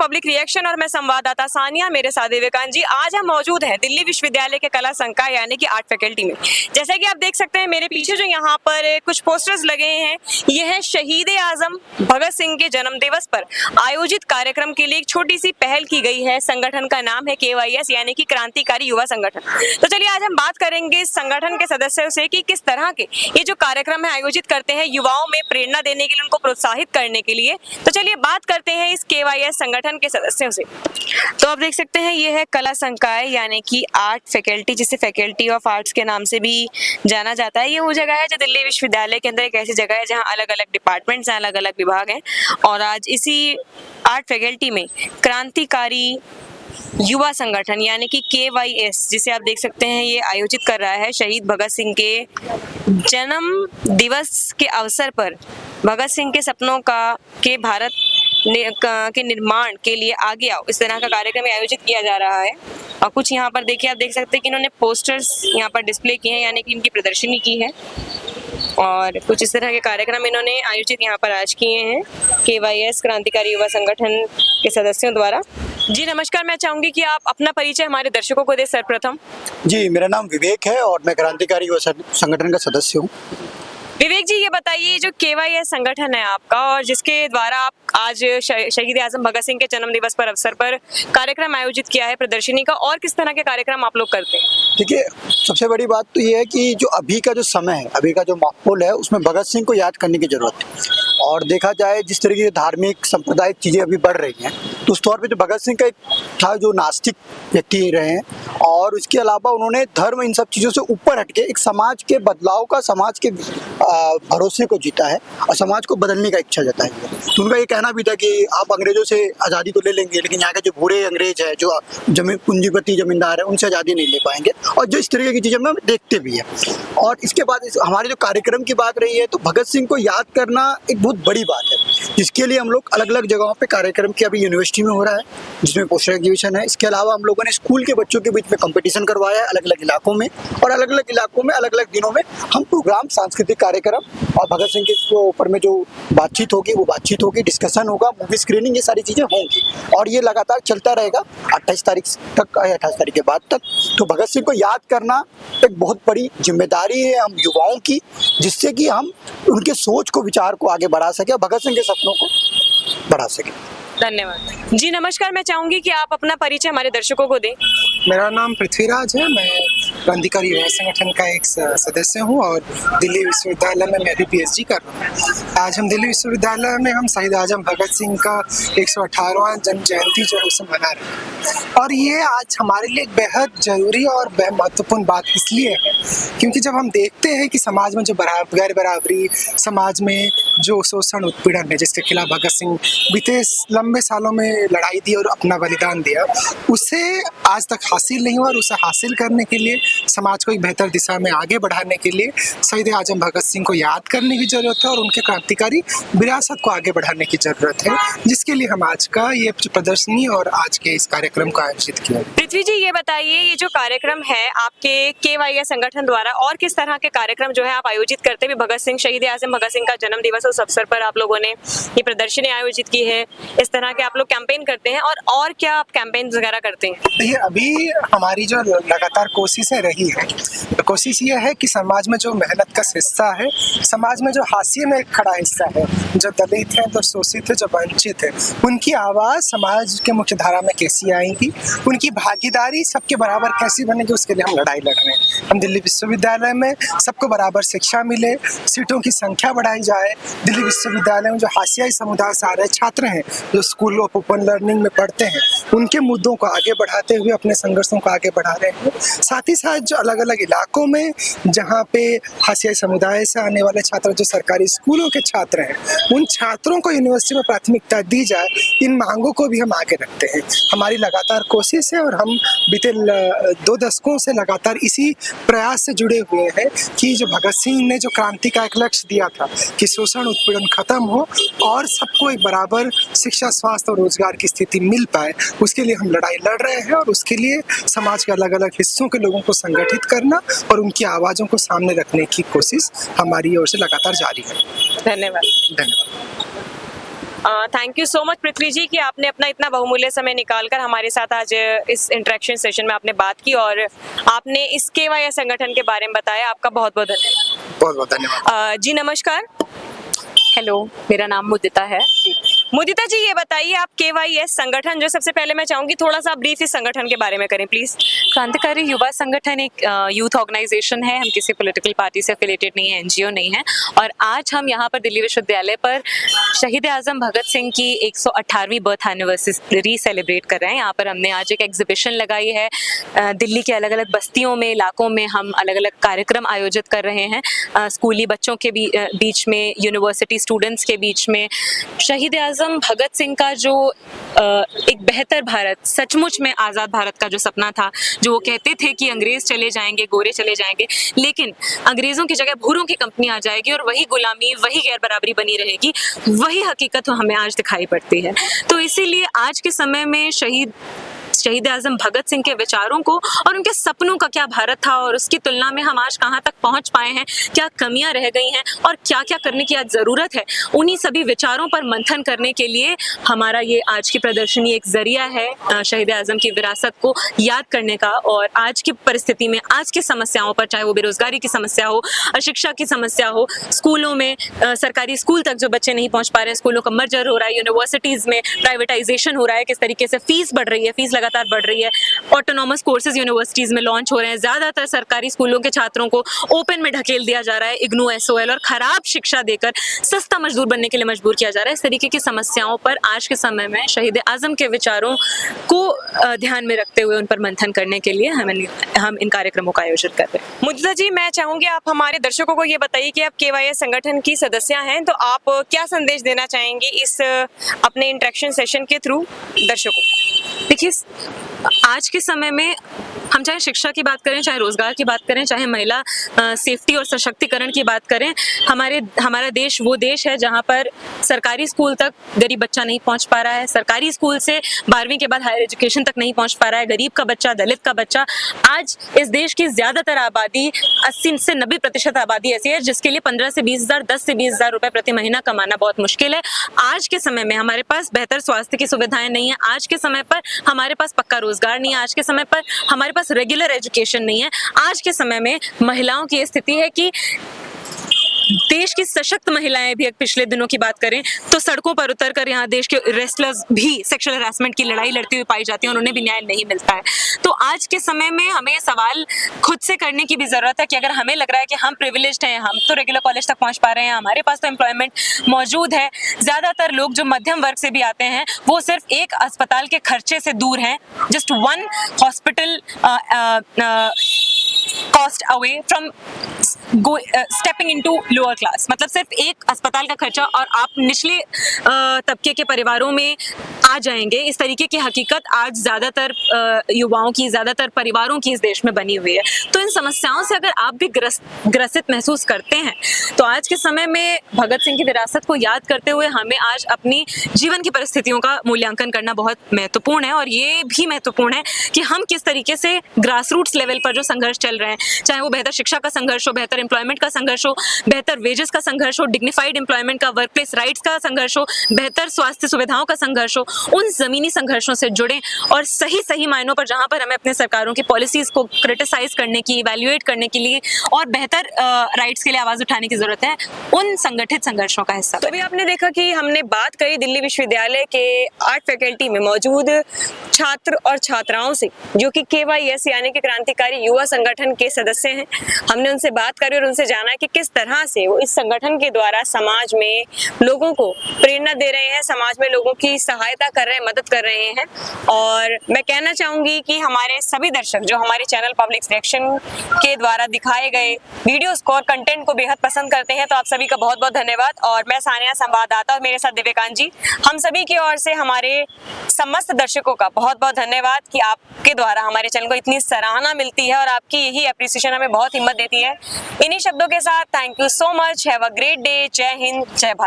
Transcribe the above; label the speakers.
Speaker 1: Public reaction और मैं संवाददाता सानिया, मेरे साथ विवेकांत जी। आज हम मौजूद हैं दिल्ली विश्वविद्यालय के कला संकाय यानी कि आर्ट फैकल्टी में। जैसा कि आप देख सकते हैं मेरे पीछे जो यहाँ पर कुछ पोस्टर्स लगे हैं, ये है शहीद आजम भगत सिंह के जन्म दिवस पर आयोजित कार्यक्रम के लिए एक छोटी सी पहल की गई है। संगठन का नाम है KYS यानी कि क्रांतिकारी युवा संगठन। तो चलिए आज हम बात करेंगे इस संगठन के सदस्यों से कि किस तरह के ये जो कार्यक्रम है आयोजित करते हैं युवाओं में प्रेरणा देने के लिए, उनको प्रोत्साहित करने के लिए। तो चलिए बात करते हैं इस KYS संगठन के सदस्यों से। तो आप देख सकते हैं ये है कला संकाय यानी कि आर्ट फैकल्टी, जिसे फैकल्टी ऑफ आर्ट्स के नाम से भी जाना जाता है। ये वो जगह है जो दिल्ली विश्वविद्यालय के अंदर एक ऐसी जगह है जहाँ अलग अलग डिपार्टमेंट्स हैं, अलग अलग विभाग हैं। और आज इसी आर्ट फैकल्टी में क्रांतिकारी युवा संगठन यानी कि KYS, जिसे आप देख सकते हैं, ये आयोजित कर रहा है शहीद भगत सिंह के जन्म दिवस के अवसर पर भगत सिंह के सपनों के भारत के निर्माण के लिए आगे आओ, इस तरह का कार्यक्रम आयोजित किया जा रहा है। और कुछ यहाँ पर देखिए, आप देख सकते हैं कि इन्होंने पोस्टर्स यहाँ पर डिस्प्ले किए हैं यानी कि इनकी प्रदर्शनी की है। और कुछ इस तरह के कार्यक्रम इन्होंने आयोजित यहाँ पर आज किए हैं KYS क्रांतिकारी युवा संगठन के सदस्यों द्वारा। जी नमस्कार, मैं चाहूंगी कि आप अपना परिचय हमारे दर्शकों को दें सर्वप्रथम।
Speaker 2: जी, मेरा नाम विवेक है और मैं क्रांतिकारी युवा संगठन का सदस्य हूँ।
Speaker 1: विवेक जी, ये बताइए जो KYS संगठन है आपका और जिसके द्वारा आप आज शहीद आजम भगत सिंह के जन्म दिवस पर अवसर पर कार्यक्रम आयोजित किया है प्रदर्शनी का, और किस तरह के कार्यक्रम आप लोग करते हैं?
Speaker 2: देखिए, सबसे बड़ी बात तो ये है कि जो अभी का जो समय है, अभी का जो माहौल है, उसमें भगत सिंह को याद करने की जरूरत है। और देखा जाए जिस तरीके की धार्मिक सांप्रदायिक चीज़ें अभी बढ़ रही हैं, तो उस तौर पे जो भगत सिंह का एक था जो नास्तिक व्यक्ति रहे हैं, और उसके अलावा उन्होंने धर्म इन सब चीज़ों से ऊपर हटके एक समाज के बदलाव का, समाज के भरोसे को जीता है और समाज को बदलने का इच्छा जताई है। तो उनका ये कहना भी था कि आप अंग्रेजों से आज़ादी तो ले लेंगे, लेकिन यहाँ के जो बूढ़े अंग्रेज है, जो पूंजीपति जमींदार है, उनसे आज़ादी नहीं ले पाएंगे। और जो इस तरीके की चीज़ें हम देखते भी हैं। और इसके बाद हमारे जो कार्यक्रम की बात रही है, तो भगत सिंह को याद करना एक बहुत बड़ी बात है, जिसके लिए हम लोग अलग अलग जगहों पे कार्यक्रम की, अभी यूनिवर्सिटी में हो रहा है जिसमें पोस्टर एग्जीबिशन है। इसके अलावा हम लोगों ने स्कूल के बच्चों के बीच में कंपटीशन करवाया है अलग अलग इलाकों में, और अलग अलग इलाकों में अलग अलग दिनों में हम प्रोग्राम, सांस्कृतिक कार्यक्रम और भगत सिंह के ऊपर में जो बातचीत होगी वो बातचीत होगी, डिस्कशन होगा, मूवी स्क्रीनिंग, ये सारी चीज़ें होंगी। और ये लगातार चलता रहेगा 28 तारीख तक, 28 तारीख के बाद तक। तो भगत सिंह को याद करना एक बहुत बड़ी जिम्मेदारी है हम युवाओं की, जिससे कि हम उनके सोच को, विचार को आगे बढ़ा सके और भगत सिंह के सपनों को बढ़ा सके।
Speaker 1: धन्यवाद जी। नमस्कार, मैं चाहूंगी कि आप अपना परिचय हमारे दर्शकों को दें।
Speaker 3: मेरा नाम पृथ्वीराज है, मैं क्रांतिकारी युवा संगठन का एक सदस्य हूं और दिल्ली विश्वविद्यालय में मैं भी PhD कर रहा हूं। आज हम दिल्ली विश्वविद्यालय में हम शहीद आजम भगत सिंह का 118वां जन्म जयंती जो है उसे मना रहे हैं। और ये आज हमारे लिए एक बेहद जरूरी और बेहद महत्वपूर्ण बात इसलिए है क्योंकि जब हम देखते हैं कि समाज में जो गैर बराबरी, समाज में जो शोषण उत्पीड़न है, जिसके खिलाफ भगत सिंह बीते लंबे सालों में लड़ाई दी और अपना बलिदान दिया, उसे आज तक हासिल नहीं हुआ। और उसे हासिल करने के लिए, समाज को एक बेहतर दिशा में आगे बढ़ाने के लिए शहीद आजम भगत सिंह को याद करने की जरूरत है और उनके क्रांतिकारी विरासत को आगे बढ़ाने की जरूरत है, जिसके लिए हम आज का ये प्रदर्शनी और आज के इस कार्यक्रम को आयोजित किया।
Speaker 1: पृथ्वी जी, ये बताइए ये जो कार्यक्रम है आपके KYS संगठन द्वारा, और किस तरह के कार्यक्रम जो है आप आयोजित करते हैं? शहीद आजम भगत सिंह का जन्म दिवस, उस अवसर पर आप लोगों ने ये प्रदर्शनी आयोजित की है, इस तरह के आप लोग कैंपेन करते हैं, और क्या आप कैंपेन वगैरह करते हैं?
Speaker 3: ये अभी हमारी जो लगातार कोशिशें रही है, तो कोशिश ये है कि समाज में जो मेहनत का हिस्सा है, समाज में जो हाशिए में खड़ा हिस्सा है, जो दलित है, जो शोषित है, जो वंचित है, उनकी आवाज़ समाज के मुख्य धारा में कैसी आएगी, उनकी भागीदारी सबके बराबर कैसी बनेगी, उसके लिए हम लड़ाई लड़ रहे हैं। हम दिल्ली विश्वविद्यालय में सबको बराबर शिक्षा मिले, सीटों की संख्या बढ़ाई जाए। दिल्ली विश्वविद्यालय में जो हाशियाई समुदाय से आ रहे छात्र हैं, जो स्कूल ऑफ ओपन लर्निंग में पढ़ते हैं, उनके मुद्दों को आगे बढ़ाते हुए अपने संघर्षों को आगे बढ़ा रहे हैं। साथ ही साथ जो अलग अलग इलाकों में जहाँ पे हाशियाई समुदाय से आने वाले छात्र, जो सरकारी स्कूलों के छात्र हैं, उन छात्रों को यूनिवर्सिटी में प्राथमिकता दी जाए, इन मांगों को भी हम आगे रखते हैं। हमारी लगातार कोशिश है और हम बीते 2 दशकों से लगातार इसी प्रयास से जुड़े हुए हैं कि जो भगत सिंह ने जो क्रांति का एक लक्ष्य दिया था कि शोषण उत्पीड़न खत्म हो और सबको एक बराबर शिक्षा, स्वास्थ्य और रोजगार की स्थिति मिल पाए, उसके लिए हम लड़ाई लड़ रहे हैं। और उसके लिए समाज के अलग अलग हिस्सों के लोगों को संगठित करना और उनकी आवाज़ों को सामने रखने की कोशिश हमारी ओर से लगातार जारी है।
Speaker 1: धन्यवाद।
Speaker 3: धन्यवाद।
Speaker 1: थैंक यू सो मच पृथ्वी जी कि आपने अपना इतना बहुमूल्य समय निकालकर हमारे साथ आज इस इंटरेक्शन सेशन में आपने बात की और आपने इस KYS संगठन के बारे में बताया। आपका बहुत बहुत धन्यवाद।
Speaker 3: बहुत बहुत धन्यवाद।
Speaker 1: जी नमस्कार।
Speaker 4: हेलो, मेरा नाम मुदिता है।
Speaker 1: मुदिता जी ये बताइए आप KYS संगठन जो सबसे पहले मैं चाहूंगी थोड़ा सा ब्रीफ इस संगठन के बारे में करें प्लीज।
Speaker 4: क्रांतिकारी युवा संगठन एक यूथ ऑर्गेनाइजेशन है। हम किसी पॉलिटिकल पार्टी से एफिलिएटेड नहीं है, NGO नहीं है। और आज हम यहाँ पर दिल्ली विश्वविद्यालय पर शहीद आजम भगत सिंह की 118वीं बर्थ एनिवर्सरी सेलिब्रेट कर रहे हैं। यहाँ पर हमने आज एक एग्जीबिशन लगाई है। दिल्ली के अलग अलग बस्तियों में, इलाकों में हम अलग अलग कार्यक्रम आयोजित कर रहे हैं। स्कूली बच्चों के बीच में, यूनिवर्सिटी स्टूडेंट्स के बीच में शहीद आजम भगत सिंह का जो एक बेहतर भारत, सचमुच में आज़ाद भारत का जो सपना था, जो वो कहते थे कि अंग्रेज चले जाएंगे, गोरे चले जाएंगे, लेकिन अंग्रेजों की जगह भूरों की कंपनी आ जाएगी और वही गुलामी, वही गैर बराबरी बनी रहेगी, वही हकीकत हमें आज दिखाई पड़ती है। तो इसीलिए आज के समय में शहीद आजम भगत सिंह के विचारों को और उनके सपनों का क्या भारत था और उसकी तुलना में हम आज कहाँ तक पहुँच पाए हैं, क्या कमियां रह गई हैं और क्या क्या करने की आज ज़रूरत है, उन्हीं सभी विचारों पर मंथन करने के लिए हमारा ये आज की प्रदर्शनी एक जरिया है शहीद आजम की विरासत को याद करने का। और आज की परिस्थिति में, आज की समस्याओं पर, चाहे वो बेरोजगारी की समस्या हो, अशिक्षा की समस्या हो, स्कूलों में सरकारी स्कूल तक जो बच्चे नहीं पहुँच पा रहे हैं, स्कूलों का मर्जर हो रहा है, यूनिवर्सिटीज़ में प्राइवेटाइजेशन हो रहा है, किस तरीके से फीस बढ़ रही है, फीस लगातार बढ़ रही है, ऑटोनॉमस कोर्सेज यूनिवर्सिटीज में लॉन्च हो रहे हैं, ज्यादातर सरकारी स्कूलों के छात्रों को ओपन में ढकेल दिया जा रहा है, इग्नू SOL, और खराब शिक्षा देकर सस्ता मजदूर बनने के लिए मजबूर किया जा रहा है। इस तरीके की समस्याओं पर आज के समय में शहीद आजम के विचारों को ध्यान में रखते हुए उन पर मंथन करने के लिए हम इन कार्यक्रमों का आयोजन कर रहे हैं।
Speaker 1: मुदिता जी मैं चाहूंगी आप हमारे दर्शकों को ये बताइए कि आप KYS संगठन की सदस्य हैं, तो आप क्या संदेश देना चाहेंगे इस अपने इंटरेक्शन सेशन के थ्रू दर्शकों को?
Speaker 4: देखिए, आज के समय में हम चाहे शिक्षा की बात करें, चाहे रोजगार की बात करें, चाहे महिला सेफ्टी और सशक्तिकरण की बात करें, हमारा देश वो देश है जहां पर सरकारी स्कूल तक गरीब बच्चा नहीं पहुंच पा रहा है, सरकारी स्कूल से 12वीं के बाद हायर एजुकेशन तक नहीं पहुंच पा रहा है। गरीब का बच्चा, दलित का बच्चा, आज इस देश की ज्यादातर आबादी, 80 से 90% आबादी ऐसी है जिसके लिए 15 से 20 हज़ार, 10 से 20 हज़ार रुपए प्रति महीना कमाना बहुत मुश्किल है। आज के समय में हमारे पास बेहतर स्वास्थ्य की सुविधाएं नहीं है, आज के समय पर हमारे पास पक्का रोजगार नहीं है, आज के समय पर हमारे पास रेगुलर एजुकेशन नहीं है। आज के समय में महिलाओं की स्थिति है कि देश की सशक्त महिलाएं भी, पिछले दिनों की बात करें तो सड़कों पर उतरकर यहाँ देश के रेस्लर्स भी सेक्सुअल हैरेसमेंट की लड़ाई लड़ती हुई पाई जाती है और उन्हें भी न्याय नहीं मिलता है। तो आज के समय में हमें सवाल खुद से करने की भी जरूरत है कि अगर हमें लग रहा है कि हम प्रिविलेज्ड हैं, हम तो रेगुलर कॉलेज तक पहुंच पा रहे हैं, हमारे पास तो एम्प्लॉयमेंट मौजूद है, ज्यादातर लोग जो मध्यम वर्ग से भी आते हैं वो सिर्फ एक अस्पताल के खर्चे से दूर हैं, just one hospital cost away from stepping into lower class, मतलब सिर्फ एक अस्पताल का खर्चा और आप निचले तबके के परिवारों में आ जाएंगे। इस तरीके की हकीकत आज ज्यादातर युवाओं की, ज्यादातर परिवारों की इस देश में बनी हुई है। तो इन समस्याओं से अगर आप भी ग्रसित महसूस करते हैं तो आज के समय में भगत सिंह की विरासत को याद करते हुए हमें आज अपनी जीवन की परिस्थितियों का मूल्यांकन करना बहुत महत्वपूर्ण है। और ये भी महत्वपूर्ण है कि हम किस तरीके से ग्रास रूट्स लेवल पर जो संघर्ष चल रहे हैं, चाहे वो बेहतर शिक्षा का संघर्ष हो, बेहतर एम्प्लॉयमेंट का संघर्ष हो, बेहतर वेजेस का संघर्ष हो, डिग्निफाइड एम्प्लॉयमेंट का, वर्क प्लेस राइट्स का संघर्ष हो, बेहतर स्वास्थ्य सुविधाओं का संघर्ष हो, उन जमीनी संघर्षों से जुड़े और सही मायनों पर जहां पर हमें अपने सरकारों की पॉलिसीज को क्रिटिसाइज करने की, इवैल्यूएट करने के लिए और बेहतर राइट्स के लिए आवाज उठाने की जरूरत है, उन संगठित संघर्षों का हिस्सा।
Speaker 1: तो अभी आपने देखा कि हमने बात करी दिल्ली विश्वविद्यालय के आर्ट फैकल्टी में मौजूद छात्र और छात्राओं से जो कि KYS यानी कि क्रांतिकारी युवा संगठन के सदस्य हैं। हमने उनसे बात करी और उनसे जाना कि किस तरह से वो इस संगठन के द्वारा समाज में लोगों को प्रेरणा दे रहे हैं, समाज में लोगों की सहायता कर रहे हैं, मदद कर रहे हैं। और मैं कहना चाहूंगी कि हमारे सभी दर्शक जो हमारे चैनल पब्लिक रिएक्शन के द्वारा दिखाए गए वीडियोस को और कंटेंट को बेहद पसंद करते हैं, तो आप सभी का बहुत बहुत धन्यवाद। और मैं सानिया संवाददाता और मेरे साथ दिव्यकांत जी, हम सभी की ओर से हमारे समस्त दर्शकों का बहुत बहुत धन्यवाद कि आपके द्वारा हमारे चैनल को इतनी सराहना मिलती है और आपकी यही अप्रिसिएशन हमें बहुत हिम्मत देती है। इन्हीं शब्दों के साथ thank you so much, have a great day, जय हिंद, जय भारत।